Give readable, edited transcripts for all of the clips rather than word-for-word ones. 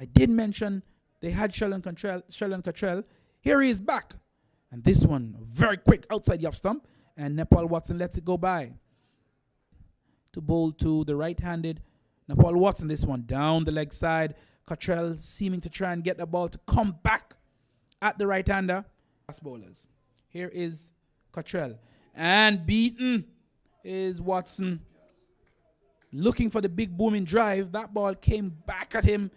I did mention they had Sheldon Cottrell. Here he is back. And this one, very quick outside the off stump. And Nepal Watson lets it go by. To bowl to the right-handed Nepal Watson. This one down the leg side. Cottrell seeming to try and get the ball to come back at the right-hander. Fast bowlers. Here is Cottrell. And beaten is Watson. Looking for the big booming drive. That ball came back at him.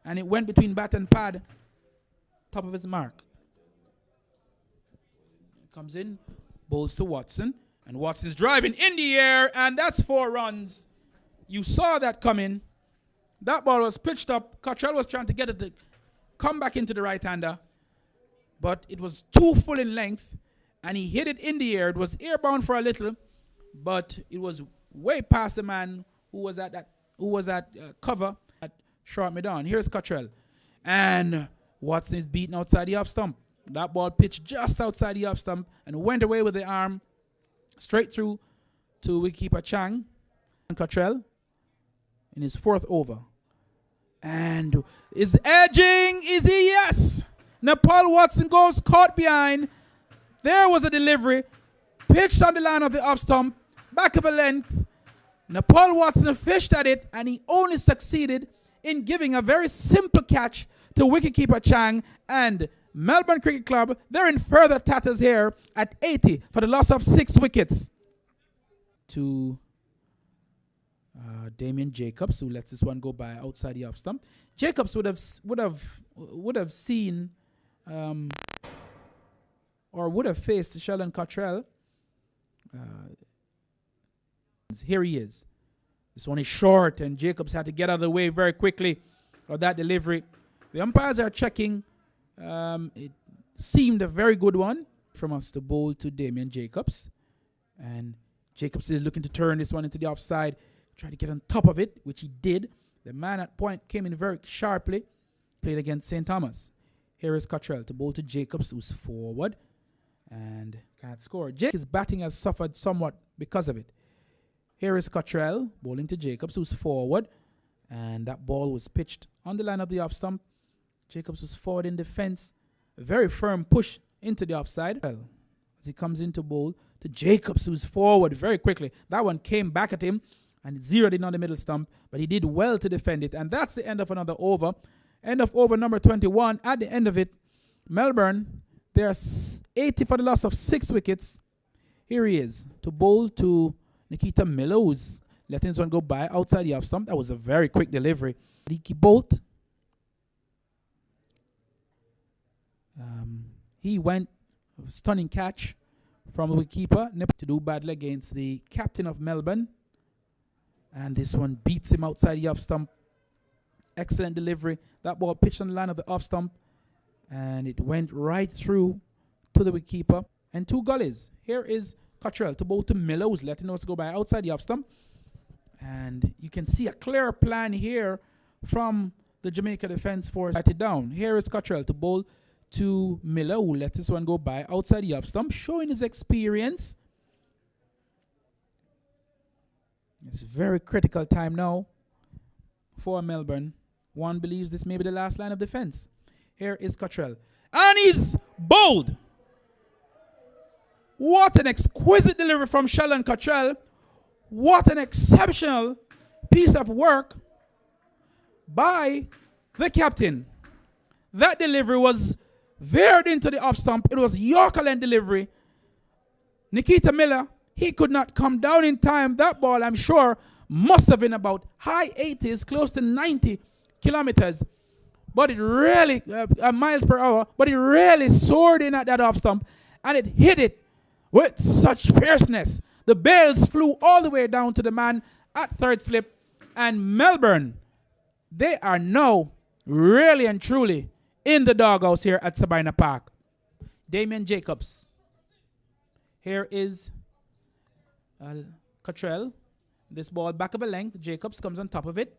And it went between bat and pad. Top of his mark. Comes in. Bowls to Watson. And Watson's driving in the air. And that's 4 runs. You saw that coming. That ball was pitched up. Cottrell was trying to get it to come back into the right-hander. But it was too full in length. And he hit it in the air. It was airbound for a little. But it was way past the man who was at cover at short mid-on. Here's Cottrell. And Watson is beaten outside the off stump. That ball pitched just outside the off stump and went away with the arm straight through to wicketkeeper Chang. And Cottrell in his 4th over. And is edging. Is he? Yes. Nepal Watson goes caught behind. There was a delivery. Pitched on the line of the off stump. Back of a length. Nepal Watson fished at it, and he only succeeded in giving a very simple catch to wicketkeeper Chang. And Melbourne Cricket Club, they're in further tatters here at 80 for the loss of 6 wickets. To Damien Jacobs, who lets this one go by outside the off stump. Jacobs would have seen or would have faced Sheldon Cottrell. Here he is. This one is short, and Jacobs had to get out of the way very quickly of that delivery. The umpires are checking. It seemed a very good one from us to bowl to Damien Jacobs. And Jacobs is looking to turn this one into the offside. Try to get on top of it, which he did. The man at point came in very sharply. Played against St. Thomas. Here is Cottrell to bowl to Jacobs, who's forward. And can't score. His batting has suffered somewhat because of it. Here is Cottrell bowling to Jacobs, who's forward. And that ball was pitched on the line of the off stump. Jacobs was forward in defense. A very firm push into the offside. As he comes into bowl to Jacobs, who's forward very quickly. That one came back at him and it zeroed in on the middle stump. But he did well to defend it. And that's the end of another over. End of over number 21. At the end of it, Melbourne, they are 80 for the loss of 6 wickets. Here he is to bowl to Nikita Miller, who's letting this one go by outside the off stump. That was a very quick delivery. Leaky Bolt. He went stunning catch from the wicketkeeper to do badly against the captain of Melbourne. And this one beats him outside the off stump. Excellent delivery. That ball pitched on the line of the off stump. And it went right through to the wicketkeeper. And 2 gullies. Here is Cottrell to bowl to Miller, who's letting us go by outside the off stump. And you can see a clear plan here from the Jamaica defense force. Write it down. Here is Cottrell to bowl to Miller, who lets this one go by outside the off stump, showing his experience. It's a very critical time now for Melbourne. One believes this may be the last line of defense. Here is Cottrell. And he's bowled. What an exquisite delivery from Sheldon Cottrell. What an exceptional piece of work by the captain. That delivery was veered into the off stump. It was Yorker-length delivery. Nikita Miller, he could not come down in time. That ball, I'm sure, must have been about high 80s, close to 90 kilometers. But it really, miles per hour, but it really soared in at that off stump. And it hit it with such fierceness. The bails flew all the way down to the man at third slip. And Melbourne, they are now really and truly in the doghouse here at SABINA Park. Damien Jacobs. Here is Cottrell. This ball back of a length. Jacobs comes on top of it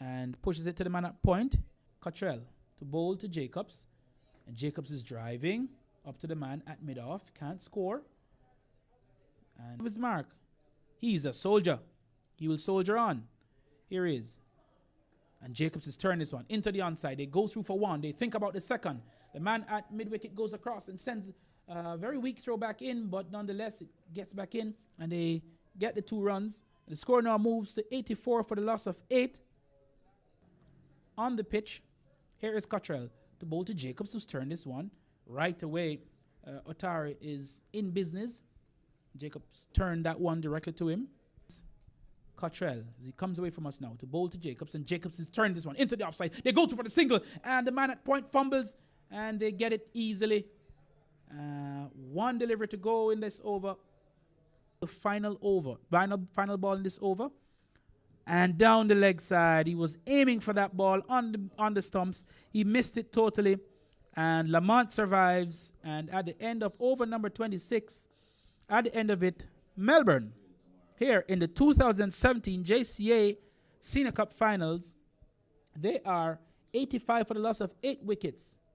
and pushes it to the man at point. Cottrell to bowl to Jacobs. And Jacobs is driving up to the man at mid-off. Can't score. And his mark. He's a soldier. He will soldier on. Here he is. And Jacobs has turned this one into the onside. They go through for one. They think about the second. The man at mid-wicket goes across and sends a very weak throw back in, but nonetheless, it gets back in, and they get the 2 runs. The score now moves to 84 for the loss of 8. On the pitch, here is Cottrell to bowl to Jacobs, who's turned this one. Right away, Otari is in business. Jacobs turned that one directly to him. Cottrell, as he comes away from us now, to bowl to Jacobs, and Jacobs has turned this one into the offside. They go for the single, and the man at point fumbles, and they get it easily. 1 delivery to go in this over. The final over, final ball in this over. And down the leg side, he was aiming for that ball on the stumps. He missed it totally, and Lamont survives. And at the end of over number 26, at the end of it, Melbourne, here in the 2017 JCA Senior Cup Finals, they are 85 for the loss of 8 wickets.